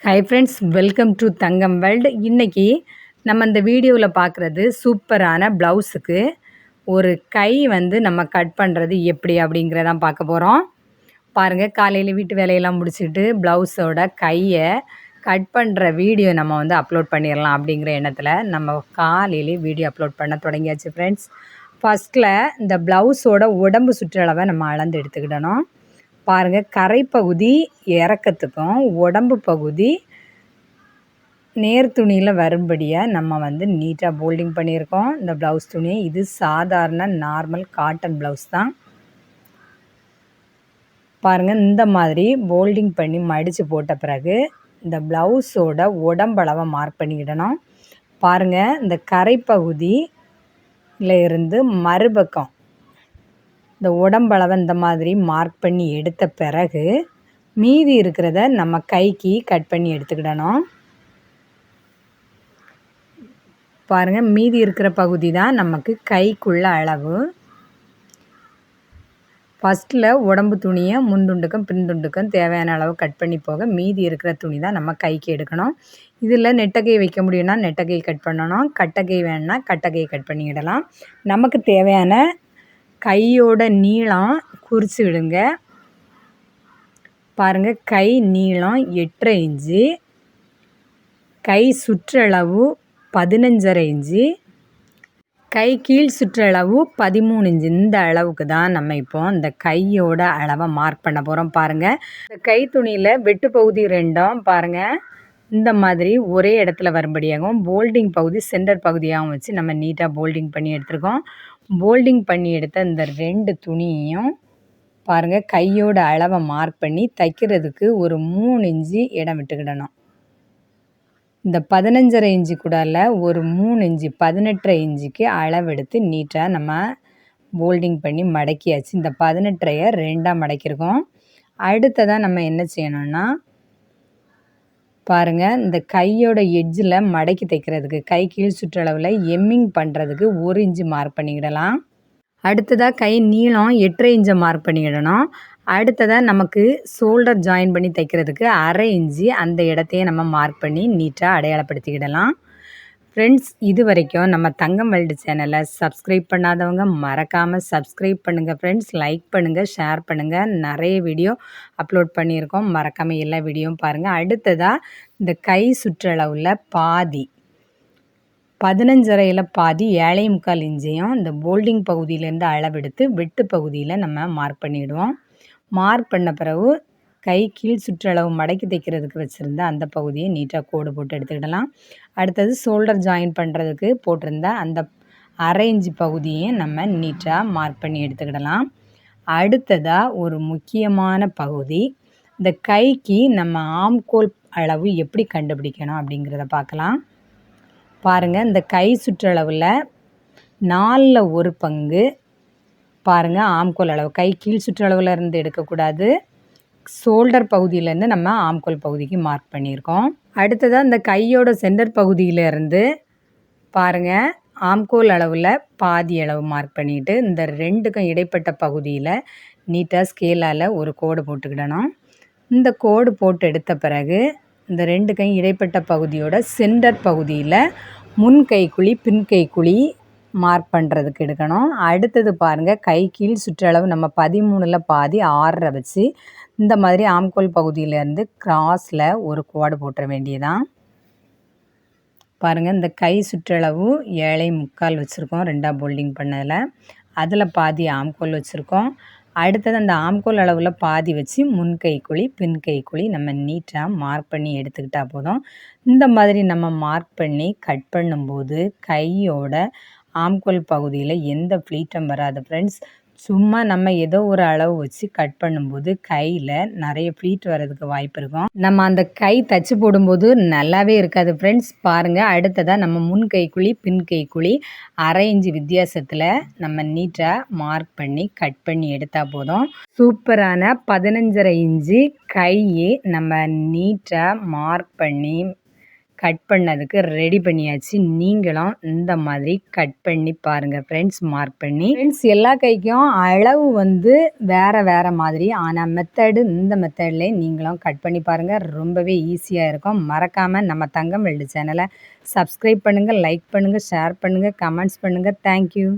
Hi friends, welcome to Thangam world. இன்றைக்கி நம்ம இந்த வீடியோவில் பார்க்குறது சூப்பரான ப்ளவுஸுக்கு ஒரு கை நம்ம கட் பண்ணுறது எப்படி அப்படிங்கிறதான் பார்க்க போகிறோம். பாருங்கள், காலையில் வீட்டு வேலையெல்லாம் முடிச்சுட்டு ப்ளவுஸோட கையை கட் பண்ணுற வீடியோ நம்ம அப்லோட் பண்ணிடலாம் அப்படிங்கிற எண்ணத்தில் நம்ம காலையிலே வீடியோ அப்லோட் பண்ண தொடங்கியாச்சு ஃப்ரெண்ட்ஸ். ஃபஸ்ட்டில் இந்த ப்ளவுஸோட உடம்பு சுற்றளவை நம்ம அளந்து எடுத்துக்கிடணும். பாருங்கள், கரைப்பகுதி இறக்கத்துக்கும் உடம்பு பகுதி நேர் துணியில் வரும்படியாக நம்ம நீட்டாக போல்டிங் பண்ணியிருக்கோம். இந்த ப்ளவுஸ் துணியை இது சாதாரண நார்மல் காட்டன் ப்ளவுஸ் தான். பாருங்கள், இந்த மாதிரி போல்டிங் பண்ணி மடித்து போட்ட பிறகு இந்த ப்ளவுஸோட உடம்பளவை மார்க் பண்ணிக்கிடணும். பாருங்கள், இந்த கரைப்பகுதியில் இருந்து மறுபக்கம் இந்த உடம்பளவை இந்த மாதிரி மார்க் பண்ணி எடுத்த பிறகு மீதி இருக்கிறத நம்ம கைக்கு கட் பண்ணி எடுத்துக்கிடணும். பாருங்கள், மீதி இருக்கிற பகுதி தான் நமக்கு கைக்குள்ள அளவு. ஃபஸ்ட்டில் உடம்பு துணியை முன்துண்டுக்கும் பின்துண்டுக்கும் தேவையான அளவு கட் பண்ணி போக மீதி இருக்கிற துணி தான் நம்ம கைக்கு எடுக்கணும். இதில் நெட்டகை வைக்க முடியும்னா நெட்டகை கட் பண்ணணும், கட்டகை வேணுன்னா கட்டகை கட் பண்ணிக்கிடலாம். நமக்கு தேவையான கையோட நீளம் குறித்து விடுங்க. பாருங்கள், கை நீளம் 8.5 இன்ச்சு, கை சுற்றளவு 15.5 இன்ச்சு, கை கீழ் சுற்றளவு 13 இன்ச்சு. இந்த அளவுக்கு தான் நம்ம இப்போ இந்த கையோட அளவை மார்க் பண்ண போகிறோம். பாருங்கள், இந்த கை துணியில் வெட்டு பகுதி ரெண்டும் பாருங்கள் இந்த மாதிரி ஒரே இடத்துல வரும்படியாகவும் போல்டிங் பகுதி சென்டர் பகுதியாகவும் வச்சு நம்ம நீட்டாக போல்டிங் பண்ணி எடுத்துருக்கோம். போல்டிங் பண்ணி எடுத்த இந்த 2 துணியையும் பாருங்கள் கையோட அளவை மார்க் பண்ணி தைக்கிறதுக்கு ஒரு 3 இன்ச்சு இடம் விட்டுக்கிடணும். இந்த 15.5 இன்ச்சு கூடால ஒரு 3 இன்ச்சு 18.5 இன்ச்சுக்கு அளவெடுத்து நீட்டாக நம்ம போல்டிங் பண்ணி மடக்கியாச்சு. இந்த 18.5 2ஆக மடக்கியிருக்கோம். அடுத்ததாக நம்ம என்ன செய்யணும்னா பாருங்கள், இந்த கையோட எட்ஜில் மடக்கி தைக்கிறதுக்கு கை கீழ் சுற்றளவில் எம்மிங் பண்ணுறதுக்கு 1 இன்ச்சு மார்க் பண்ணிக்கிடலாம். அடுத்ததாக கை நீளம் 8.5 இன்ச்சை மார்க் பண்ணிக்கிடணும். அடுத்ததாக நமக்கு ஷோல்டர் ஜாயின் பண்ணி தைக்கிறதுக்கு 1/2 இன்ச்சு அந்த இடத்தையே நம்ம மார்க் பண்ணி நீட்டாக அடையாளப்படுத்திக்கிடலாம். ஃப்ரெண்ட்ஸ், இது வரைக்கும் நம்ம தங்கம் வேர்ல்டு சேனலை சப்ஸ்கிரைப் பண்ணாதவங்க மறக்காமல் சப்ஸ்கிரைப் பண்ணுங்கள் ஃப்ரெண்ட்ஸ். லைக் பண்ணுங்கள், ஷேர் பண்ணுங்கள். நிறைய வீடியோ அப்லோட் பண்ணியிருக்கோம், மறக்காமல் எல்லா வீடியோவும் பாருங்கள். அடுத்ததாக இந்த கை சுற்றளவில் பாதி 15.5 பாதி 7.25 இன்ச்சையும் இந்த போல்டிங் பகுதியிலேருந்து அளவெடுத்து வெட்டு பகுதியில் நம்ம மார்க் பண்ணிவிடுவோம். மார்க் பண்ண பிறகு கை கீழ் சுற்றளவு மடக்கி தைக்கிறதுக்கு வச்சுருந்த அந்த பகுதியை நீட்டாக கோடு போட்டு எடுத்துக்கிடலாம். அடுத்தது ஷோல்டர் ஜாயின் பண்ணுறதுக்கு போட்டிருந்த அந்த 1/2 இன்ச்சு பகுதியை நம்ம நீட்டாக மார்க் பண்ணி எடுத்துக்கிடலாம். அடுத்ததாக ஒரு முக்கியமான பகுதி, இந்த கைக்கு நம்ம ஆம்கோல் அளவு எப்படி கண்டுபிடிக்கணும் அப்படிங்கிறத பார்க்கலாம். பாருங்கள், இந்த கை சுற்றளவில் 4ல் 1 பங்கு பாருங்கள் ஆம்கோல் அளவு. கை கீழ் சுற்றளவில் இருந்து எடுக்கக்கூடாது, ஷோல்டர் பகுதியிலேருந்து நம்ம ஆம்கோல் பகுதிக்கு மார்க் பண்ணியிருக்கோம். அடுத்ததாக இந்த கையோட சென்டர் பகுதியிலேருந்து பாருங்கள் ஆம்கோல் அளவில் பாதி அளவு மார்க் பண்ணிவிட்டு இந்த 2க்கும் இடைப்பட்ட பகுதியில் நீட்டாக ஸ்கேலால் ஒரு கோடு போட்டுக்கிடணும். இந்த கோடு போட்டு எடுத்த பிறகு இந்த 2க்கும் இடைப்பட்ட பகுதியோட சென்டர் பகுதியில் முன் கைக்குழி பின் கைக்குழி மார்க் பண்ணுறதுக்கு எடுக்கணும். அடுத்தது பாருங்கள், கை கீழ் சுற்றளவு நம்ம 13ல் பாதி 6 வச்சு இந்த மாதிரி ஆம்கோல் பகுதியிலேருந்து கிராஸில் ஒரு கோடு போட்டுற வேண்டியதான். பாருங்கள், இந்த கை சுற்றளவு 7.25 வச்சுருக்கோம் 2ஆக போல்டிங் பண்ணதில். அதில் பாதி ஆம்கோல் வச்சுருக்கோம். அடுத்தது அந்த ஆம்கோல் அளவில் பாதி வச்சு முன் கைக்குழி பின் கைக்குழி நம்ம நீட்டாக மார்க் பண்ணி எடுத்துக்கிட்டால் போதும். இந்த மாதிரி நம்ம மார்க் பண்ணி கட் பண்ணும்போது கையோட ஆம்கோல் பகுதியில் எந்த ஃப்ளீட்டும் வராது ஃப்ரெண்ட்ஸ். சும்மா நம்ம ஏதோ ஒரு அளவு வச்சு கட் பண்ணும்போது கையில் நிறைய ஃப்ளீட் வர்றதுக்கு வாய்ப்பு இருக்கும். நம்ம அந்த கை தச்சு போடும்போது நல்லாவே இருக்காது ஃப்ரெண்ட்ஸ். பாருங்கள், அடுத்ததாக நம்ம முன் கைக்குழி பின் கைக்குழி 1/2 இன்ச்சு வித்தியாசத்தில் நம்ம நீட்டாக மார்க் பண்ணி கட் பண்ணி எடுத்தால் போதும். சூப்பரான 15.5 இன்ச்சு கையை நம்ம நீட்டாக மார்க் பண்ணி கட் பண்ணதுக்கு ரெடி பண்ணியாச்சு. நீங்களும் இந்த மாதிரி கட் பண்ணி பாருங்கள் ஃப்ரெண்ட்ஸ், மார்க் பண்ணி. ஃப்ரெண்ட்ஸ், எல்லா கைக்கும் அளவு வந்து வேறு வேறு மாதிரி, ஆனால் மெத்தடு இந்த மெத்தட்லேயே நீங்களும் கட் பண்ணி பாருங்கள். ரொம்பவே ஈஸியாக இருக்கும். மறக்காமல் நம்ம தங்கம் வெல்டு சேனலை சப்ஸ்கிரைப் பண்ணுங்கள், லைக் பண்ணுங்கள், ஷேர் பண்ணுங்கள், கமெண்ட்ஸ் பண்ணுங்கள். தேங்க்யூ.